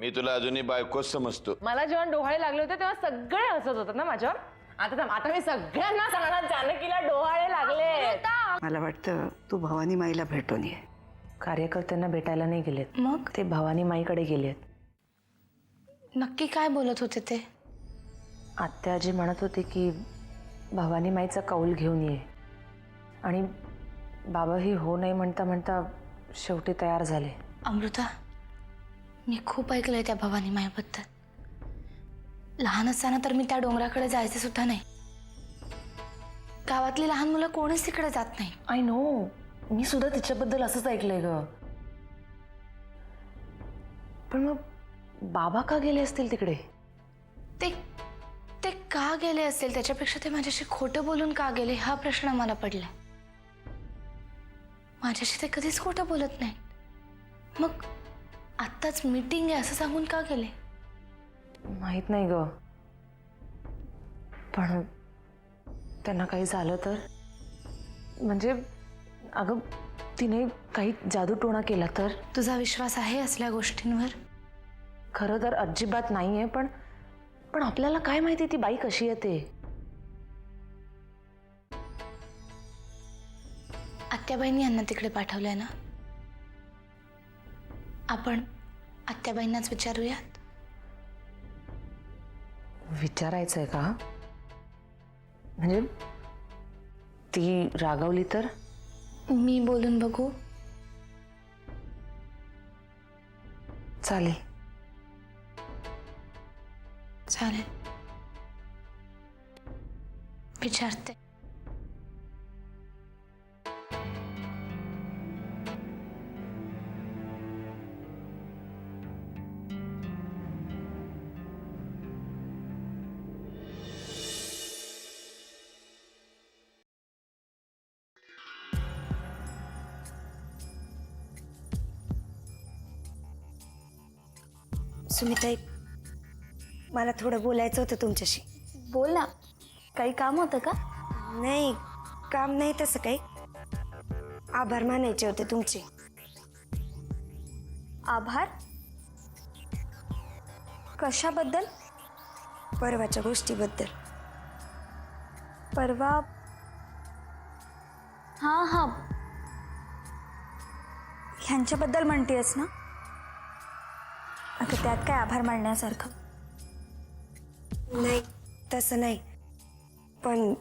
मी तुला अजूनही बायकोच समजतो। मला जेव्हा डोहाळे लागले होते तेव्हा सगळे हसत होतात ना माझ्यावर। आता मी सगळ्यांना सांगणार जानकीला डोहाळे लागले। मला वाटतं तू भवानी माईला भेटून ये। कार्यकर्त्यांना भेटायला नाही गेलेत, मग ते भवानी माईकडे गेलेत। नक्की काय बोलत होते ते? आत्याजी म्हणत होते की भवानी माईचा कौल घेऊन ये, आणि बाबाही हो नाही म्हणता म्हणता शेवटी तयार झाले। अमृता, मी खूप ऐकलंय त्या भवानी माईबद्दल। लहान असताना तर मी त्या डोंगराकडे जायचे सुद्धा नाही। गावातली लहान मुलं कोणीच तिकडे जात नाही। आय नो, मी सुद्धा तिच्याबद्दल असंच ऐकलंय ग। पण मग बाबा का गेले असतील तिकडे? ते ते का गेले असतील त्याच्यापेक्षा ते माझ्याशी खोटं बोलून का गेले हा प्रश्न मला पडलाय। माझ्याशी ते कधीच खोटं बोलत नाही, मग आत्ताच मीटिंग आहे असं सांगून का गेले? माहित नाही ग, पण त्यांना काही झालं तर? म्हणजे अगं तिने काही जादूटोणा केला तर? तुझा विश्वास आहे असल्या गोष्टींवर? खरं तर अजिबात नाहीये, पण पण आपल्याला काय माहिती ती बाई कशी येते? आत्याबाईंनी यांना तिकडे पाठवलंय ना, आपण आत्याबाईंनाच विचारूयात। विचारायचंय का? म्हणजे ती रागावली तर? मी बोलून बघू? चालेल चालेल, विचारते। सुमिताई, मला थोडं बोलायचं होतं तुमच्याशी। बोल ना, काही काम होतं का? नाही, काम नाही तसं काही। आभार मानायचे होते तुमचे। आभार? कशाबद्दल? परवाच्या गोष्टीबद्दल। परवा? हां हां, ह्यांच्याबद्दल म्हणतेस ना? आता त्यात काय आभार मानण्यासारखं? नाही, तसं नाही, पण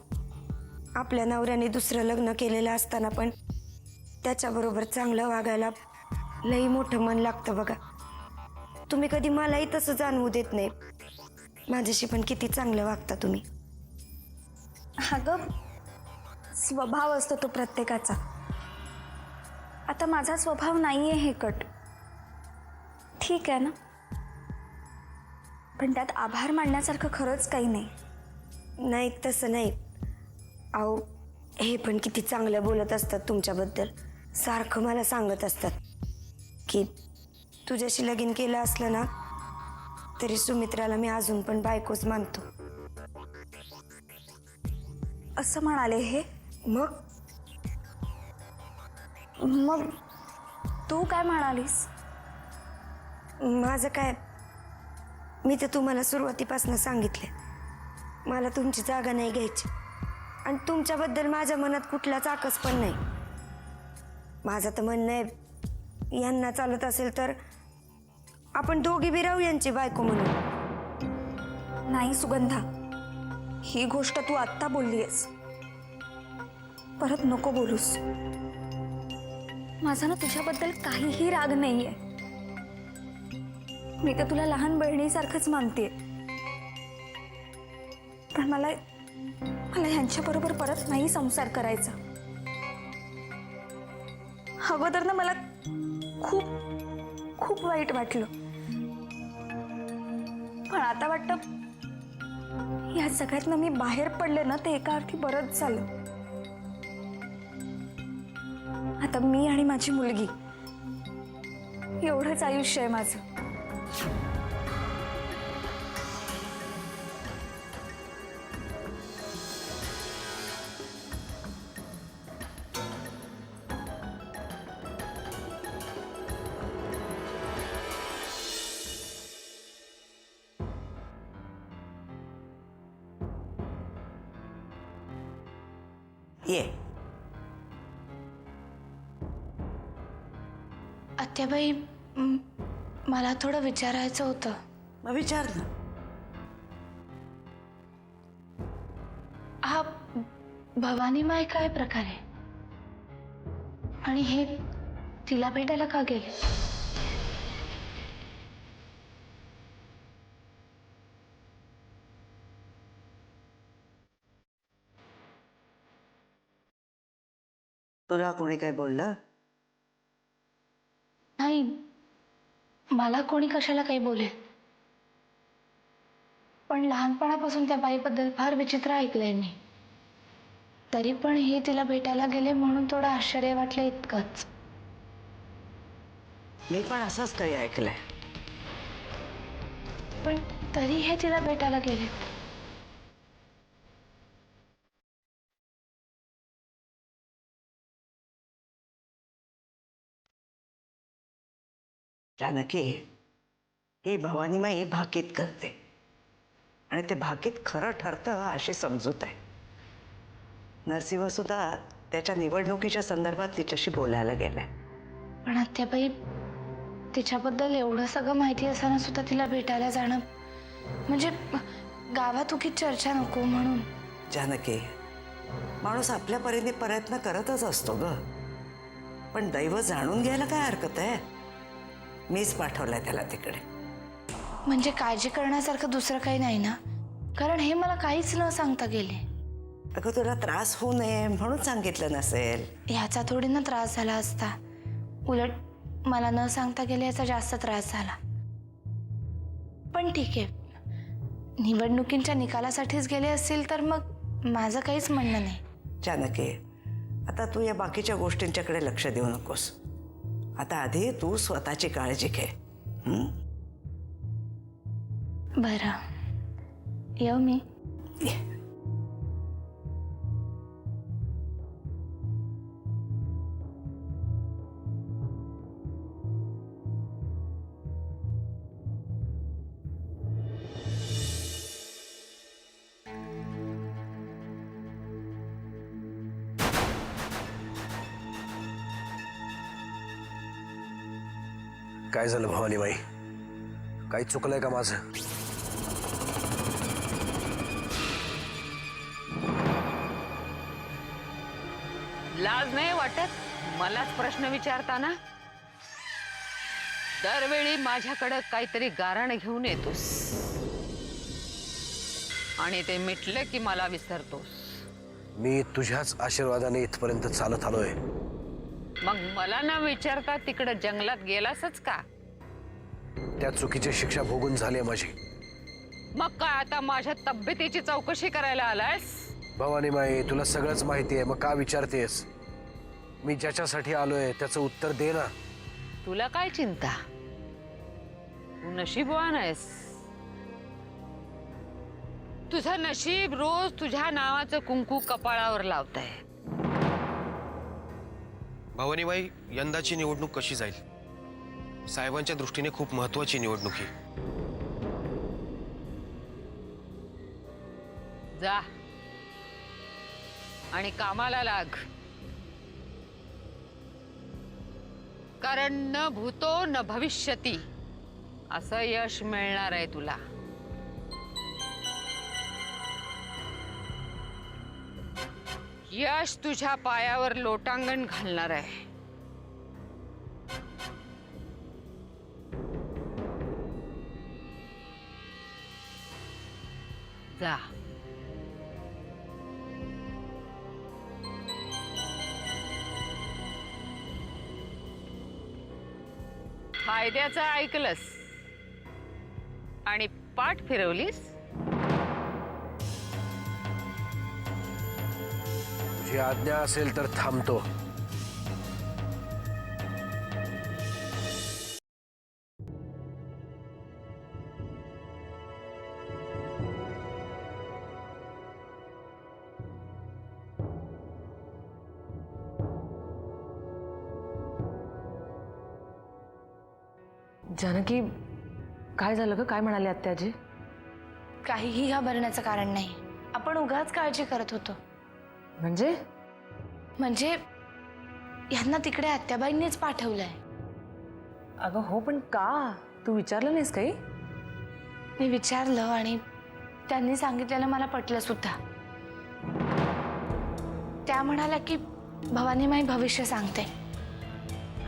आपल्या नवऱ्याने दुसरं लग्न केलेलं असताना पण त्याच्याबरोबर चांगलं वागायला लई मोठं मन लागतं बघा। तुम्ही कधी मलाही तसं जाणवू देत नाही। माझ्याशी पण किती चांगलं वागता तुम्ही। अगं, स्वभाव असतो तो प्रत्येकाचा। आता माझा स्वभाव नाहीये हे कट, ठीक आहे ना? पण त्यात आभार मानण्यासारखं खरंच काही नाही। नाही, तसं नाही। अहो, हे पण किती चांगलं बोलत असतात तुमच्याबद्दल। सारखं मला सांगत असतात की तुझ्याशी लगीन केलं असलं ना तरी सुमित्राला मी अजून पण बायकोच मानतो। असं म्हणाले हे? मग मग तू काय म्हणालीस? माझं काय, मी तर तुम्हाला सुरुवातीपासून सांगितले मला तुमची जागा नाही घ्यायची, आणि तुमच्याबद्दल माझ्या मनात कुठलाच आकस पण नाही। माझं तर म्हणणं आहे, यांना चालत असेल तर आपण दोघी बी राहू यांची बायको म्हणून। नाही सुगंधा, ही गोष्ट तू आत्ता बोललीयस, परत नको बोलूस। माझा ना तुझ्याबद्दल काहीही राग नाहीये। मी तर तुला लहान बहिणीसारखंच मानते, पण मला ह्यांच्याबरोबर परत नाही संसार करायचा। अगोदर ना मला खूप खूप वाईट वाटलं, पण आता वाटतं या सगळ्यातनं मी बाहेर पडले ना ते एका अर्थी बरंच झालं। आता मी आणि माझी मुलगी एवढंच आयुष्य आहे माझं। ये. आत्याबाई मला थोडं विचारायचं होतं. मग विचार ना. हा भवानी माय काय प्रकार आहे आणि हे तिला भेटायला का गेले? तुला कोणी काय बोललं? नाही, मला कोणी कशाला काही बोलेल, पण लहानपणापासून त्या बाईबद्दल फार विचित्र ऐकलंय मी. तरी पण हे तिला भेटायला गेले म्हणून थोडं आश्चर्य वाटलं इतकंच. मी पण असंच काही ऐकलंय. पण तरी हे तिला भेटायला गेले. जानकी, ही भवानीमाई भाकीत करते आणि ते भाकीत खरं ठरतं अशी समजूत आहे. नरसिंह सुद्धा त्याच्या निवडणुकीच्या संदर्भात तिच्याशी बोलायला गेलाय. पण आत्याबाई, तिच्याबद्दल एवढं सगळं माहिती असताना सुद्धा तिला भेटायला जाणं म्हणजे गावात उगीच चर्चा नको म्हणून. जानकी, माणूस आपल्या परीने प्रयत्न करतच असतो ग. पण दैव जाणून घ्यायला काय हरकत आहे? मीच पाठवलाय त्याला तिकडे. म्हणजे काळजी करण्यासारखं दुसरं काही नाही ना? कारण हे मला काहीच न सांगता गेले. अगं, तुला त्रास होऊ नये म्हणून सांगितलं नसेल. ह्याचा थोडी ना त्रास झाला असता. उलट मला न सांगता गेले याचा जास्त त्रास झाला. पण ठीक आहे, निवडणुकींच्या निकालासाठीच गेले असतील तर मग माझं काहीच म्हणणं नाही. जानकी, आता तू या बाकीच्या गोष्टींच्याकडे लक्ष देऊ नकोस. आता आधी तू स्वतःची काळजी घे. बरं, येऊ मी. ये. काय झालं भवानीबाई? काही चुकलंय का माझं? लाज नाही वाटत मलाच प्रश्न विचारताना? दरवेळी माझ्याकडं काहीतरी गारण घेऊन येतोस आणि ते मिटलं की मला विसरतोस. मी तुझ्याच आशीर्वादाने इथपर्यंत चालत आलोय. मग मला न विचारता तिकडं जंगलात गेलासच का? त्या चुकीची शिक्षा भोगून झाली माझी. मग काय आता माझ्या तब्येतीची चौकशी करायला आलायस? भवानीबाई, तुला सगळंच माहिती आहे, मग का विचारतेस? मी ज्याच्यासाठी आलोय त्याचं उत्तर दे ना. तुला काय चिंता? तू नशीबवान आहेस. तुझं नशीब रोज तुझ्या नावाचं कुंकू कपाळावर लावतंय. भवानीबाई, यंदाची निवडणूक कशी जाईल? साहेबांच्या दृष्टीने खूप महत्वाची निवडणूक ही. जा आणि कामाला लाग. कारण न भूतो न भविष्यती असं यश मिळणार आहे तुला. यश तुझ्या पायावर लोटांगण घालणार आहे. जा. फायद्याचं ऐकलंस आणि पाठ फिरवलीस. तुझी आज्ञा असेल तर थांबतो. जानकी, काय झालं ग? काय म्हणाले आत्याजी? काहीही घाबरण्याचं कारण नाही. आपण उगाच काळजी करत होतो. म्हणजे म्हणजे यांना तिकडे आत्याबाईंनीच पाठवलंय. अगं हो, पण का? तू विचारलं नाहीस काही? मी विचारलं आणि त्यांनी सांगितलेलं मला पटलं सुद्धा. त्या म्हणाल्या की भवानीमाई भविष्य सांगते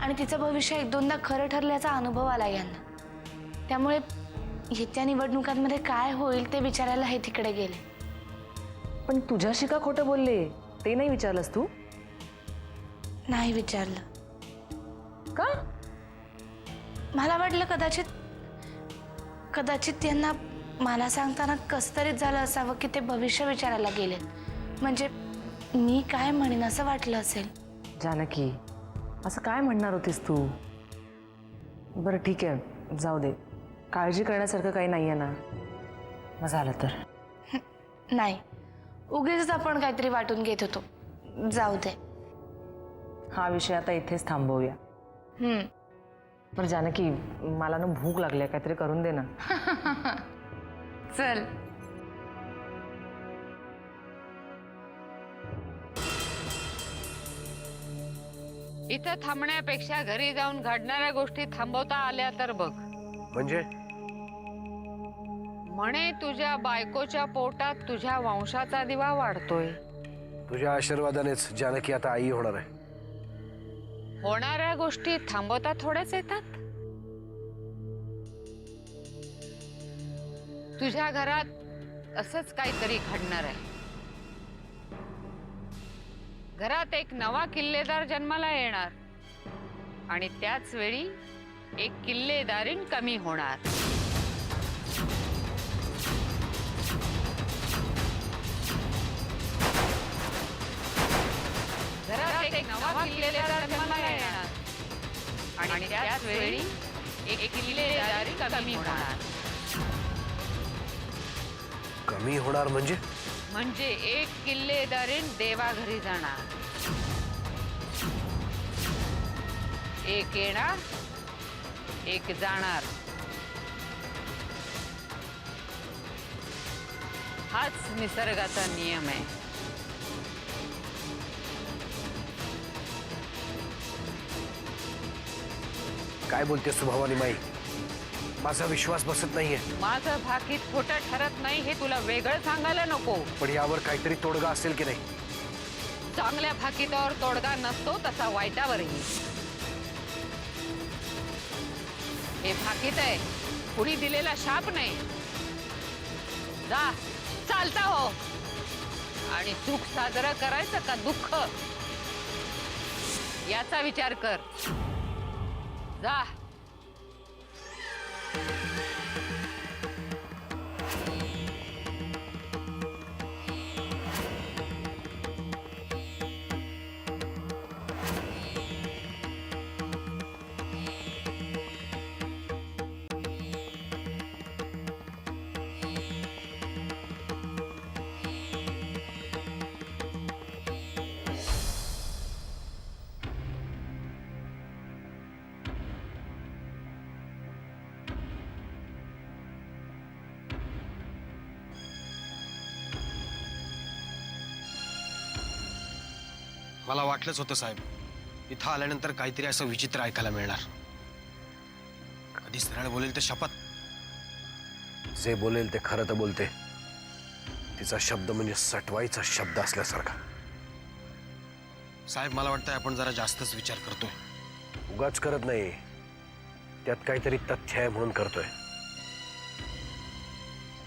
आणि तिचं भविष्य एक दोनदा खरं ठरल्याचा अनुभव आला यांना. त्यामुळे येत्या निवडणुकांमध्ये काय होईल ते विचारायला हे तिकडे गेले. पण तुझ्याशी का खोटं बोलले ते नाही विचारलंस तू? नाही विचारलं. का? मला वाटलं कदाचित त्यांना मला सांगताना कसं तरीच झालं असावं की ते भविष्य विचारायला गेलेत. म्हणजे मी काय म्हणेन असं वाटलं असेल. जानकी, असं काय म्हणणार होतीस तू? बरं ठीक आहे, जाऊ दे. काळजी करण्यासारखं काही नाही आहे ना. मग झालं तर. नाही, उगीच आपण काहीतरी वाटून घेत होतो. जाऊ दे. हा विषय आता इथेच थांबवूया. बरं जानकी, मला ना भूक लागली आहे, काहीतरी करून दे ना. चल. इथं थांबण्यापेक्षा घरी जाऊन घडणाऱ्या गोष्टी थांबवता आल्या तर बघ. म्हणजे म्हणे तुझ्या बायकोच्या पोटात तुझ्या वंशाचा दिवा वाढतोय. तुझ्या आशीर्वादानेच जानकी आता आई होणार आहे. होणाऱ्या गोष्टी थांबवता थोड्याच येतात. तुझ्या घरात असंच काहीतरी घडणार आहे. घरात एक नवा किल्लेदार जन्माला येणार आणि त्याच वेळी एक किल्लेदारीण कमी होणार. घरात एक नवा किल्लेदार जन्माला येणार आणि त्याच वेळी एक किल्लेदारी कमी होणार. कमी होणार म्हणजे एक किल्लेदारीण देवाघरी जाणार. एक येणार, एक जाणार. हाच निसर्गाचा नियम आहे. काय बोलतेस तू भवानीमाई? माझा विश्वास बसत नाहीये. माझं भाकीत खोटं ठरत नाही हे तुला वेगळं सांगायला नको. पण यावर काहीतरी तोडगा असेल की नाही? चांगल्या भाकीतावर तोडगा नसतो तसा वाईटावरही. हे भाकीत आहे, कुणी दिलेला शाप नाही. जा, चालता हो. आणि सुख साजरं करायचं का दुःख याचा विचार कर. जा. मला वाटलंच होतं साहेब, इथं आल्यानंतर काहीतरी असं विचित्र ऐकायला मिळणार. कधी सरळ बोलेल तर शपथ. जे बोलेल ते खरं तर बोलते. तिचा शब्द म्हणजे सटवाईचा शब्द असल्यासारखा. साहेब मला वाटतं आपण जरा जास्तच विचार करतोय. उगाच करत नाही, त्यात काहीतरी तथ्य आहे म्हणून करतोय.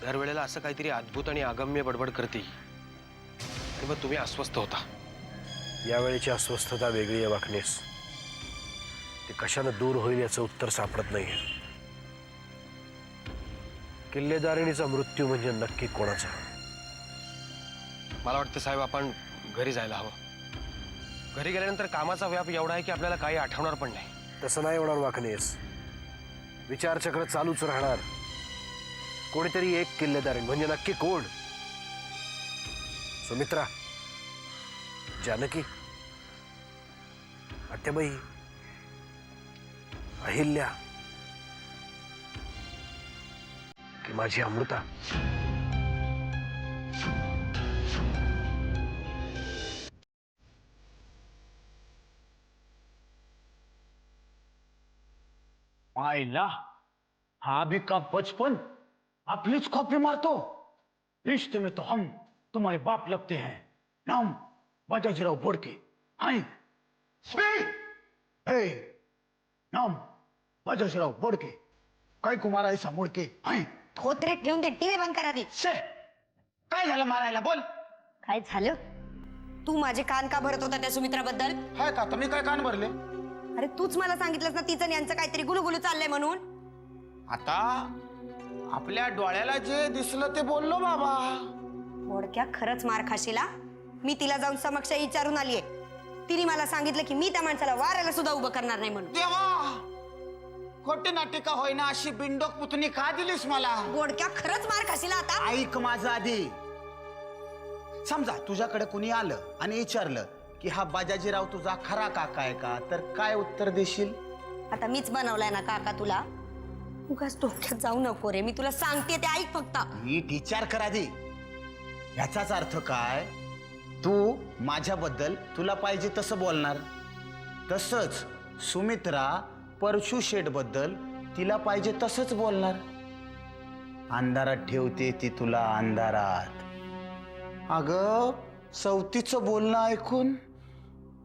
दरवेळेला असं काहीतरी अद्भुत आणि अगम्य बडबड करते आणि मग तुम्ही अस्वस्थ होता. यावेळेची अस्वस्थता वेगळी आहे वाकणेस. ते कशानं दूर होईल याचं उत्तर सापडत नाही. किल्लेदारिणीचा मृत्यू म्हणजे नक्की कोणाचा? मला वाटतं साहेब आपण घरी जायला हवं. घरी गेल्यानंतर कामाचा व्याप एवढा आहे की आपल्याला काही आठवणार पण नाही. तसं नाही होणार वाकणेस. विचारचक्र चालूच राहणार. कोणीतरी एक किल्लेदारिण म्हणजे नक्की कोण? सुमित्रा, जानकी, आत्याबाई, अहिल्या की माझी अमृता? आईला हा भी का बचपन अपनीच कॉपी मारतो. रिश्ते में तो हम तुम्हारे बाप लगते हैं. नाम बाजाजीराव बोडके. हाय हे नाम बाजाजीराव बोडके. काय कुमार ऐसा मुडके. हाय थोत्रे ठेवून ते टीव्ही बंद करा दे. से काय झालं मारायला बोल. काय झालं? तू माझे कान का भरत होता त्या सुमित्राबद्दल? हाय का मी काय कान भरले. अरे तूच मला सांगितलंस ना तिचं आणि यांचं काहीतरी गुलुगुलू चाललंय म्हणून. आता आपल्या डोळ्याला जे दिसलं ते बोललो बाबा. मोडक्या खरंच मार खाशीला. मी तिला जाऊन समक्ष विचारून आलीये. तिने मला सांगितलं की मी त्या माणसाला वारायला सुद्धा उभं करणार नाही म्हणून. देवा खोटी नाटिका होईना अशी बिंडोक पुतणी का दिलीस मला. मोडक्या खरंच मार खाशीला आता. ऐक माझं आधी. समजा तुझ्याकडे कुणी आलं आणि विचारलं की हा बाजाजीराव तुझा खरा काका आहे का, तर काय उत्तर देशील. आता मीच बनवलाय ना काका तुला. उगाच डोक्यात जाऊ नको रे. मी तुला सांगते ते ऐक फक्त. नीट विचार कर आधी. याचाच अर्थ काय, तू माझ्याबद्दल तुला पाहिजे तसं बोलणार, तसंच सुमित्रा परशू शेठ बद्दल तिला पाहिजे तसंच बोलणार. अंधारात ठेवते ती तुला अंधारात. अगं सवतीचं बोलणं ऐकून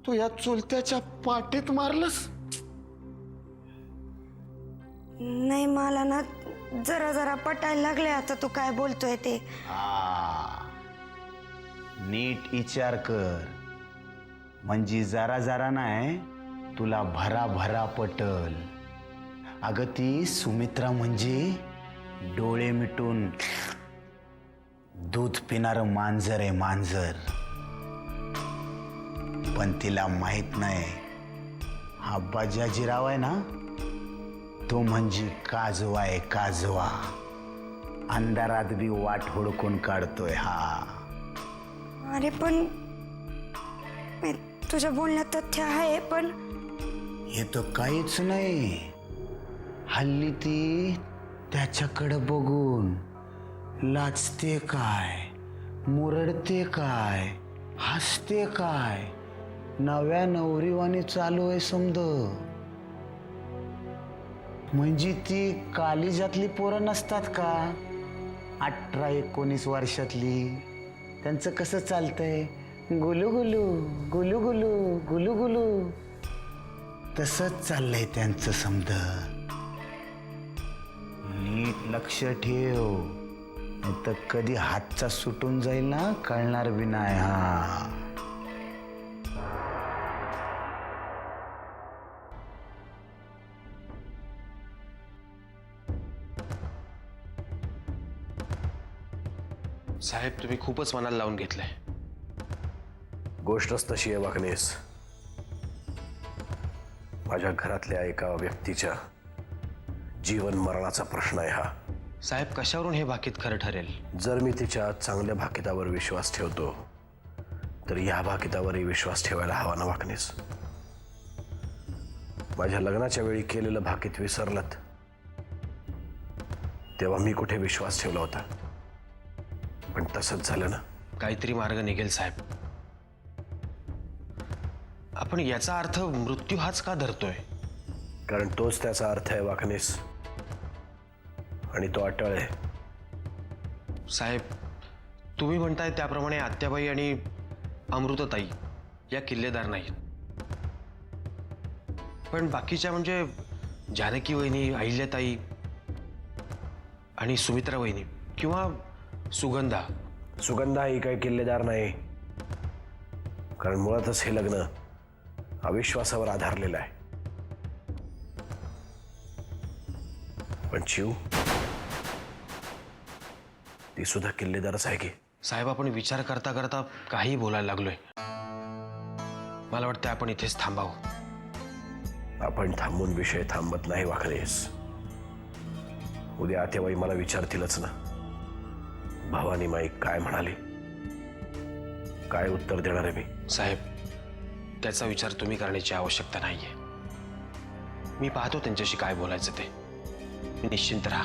तू या चुलत्याच्या पाठीत मारलंस. नाही मला ना जरा जरा पटायला लागले आता तू काय बोलतोय ते. नीट विचार कर, म्हणजे जरा जरा नाही तुला भरा भरा पटल. अगं ती सुमित्रा म्हणजे डोळे मिटून दूध पिणारं मांजर आहे, मांजर. पण तिला माहित नाही हा बाजाजीराव आहे ना, तो म्हणजे काजवा आहे, काजवा. अंधारात बी वाट हुडकून काढतोय हा. अरे पण तुझ्या बोलण्यात तथ्य आहे. पण हे तर काहीच नाही. हल्ली ती त्याच्याकडे बघून लाजते काय, मुरडते काय, हसते काय, नव्या नवरीवाणी चालू आहे समज. म्हणजे ती कालिजातली पोरं नसतात का, 18-19 वर्षातली. त्यांचं कसं चालतंय, गुलू गुलू गुलू गुलू गुलू गुलू, तसंच चाललंय त्यांचं समज. नीट लक्ष ठेव, नाही तर कधी हातचा सुटून जाईल ना, कळणार बी नाही. हा साहेब तुम्ही खूपच मनाला लावून घेतलंय. गोष्टच तशी आहे वाकणेस. माझ्या घरातल्या एका व्यक्तीच्या जीवन मरणाचा प्रश्न आहे हा. साहेब कशावरून हे भाकीत खरं ठरेल. जर मी तिच्या चांगल्या भाकितावर विश्वास ठेवतो तर या भाकितावरही विश्वास ठेवायला हवा ना वाकणेस. माझ्या लग्नाच्या वेळी केलेलं भाकीत विसरलत तेव्हा मी कुठे विश्वास ठेवला होता. पण तसंच झालं ना. काहीतरी मार्ग निघेल साहेब. आपण याचा अर्थ मृत्यू हाच का धरतोय. कारण तोच त्याचा अर्थ आहे वाकणेस, आणि तो अटळ आहे. साहेब तुम्ही म्हणताय त्याप्रमाणे आत्याबाई आणि अमृतताई या किल्लेदार नाहीत, पण बाकीच्या म्हणजे जानकी वहिनी, अहिल्याताई आणि सुमित्रा वहिनी किंवा सुगंधा. सुगंधा ही काही किल्लेदार नाही, कारण मुळातच हे लग्न अविश्वासावर आधारलेलं आहे. पण शिव ती सुद्धा किल्लेदारच आहे की. साहेब आपण विचार करता करता काही बोलायला लागलोय. मला वाटतं आपण इथेच थांबावं. आपण थांबून विषय थांबत नाही वाकणेस. उद्या आतेबाई मला विचारतीलच ना, भवानी माई काय म्हणाली, काय उत्तर देणार आहे मी. साहेब त्याचा विचार तुम्ही करण्याची आवश्यकता नाहीये. मी पाहतो त्यांच्याशी काय बोलायचं ते. मी निश्चिंत राहा.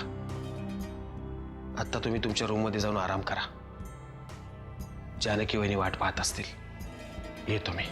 आता तुम्ही तुमच्या रूममध्ये जाऊन आराम करा. जानकी वहिनी वाट पाहत असतील. येतो मी.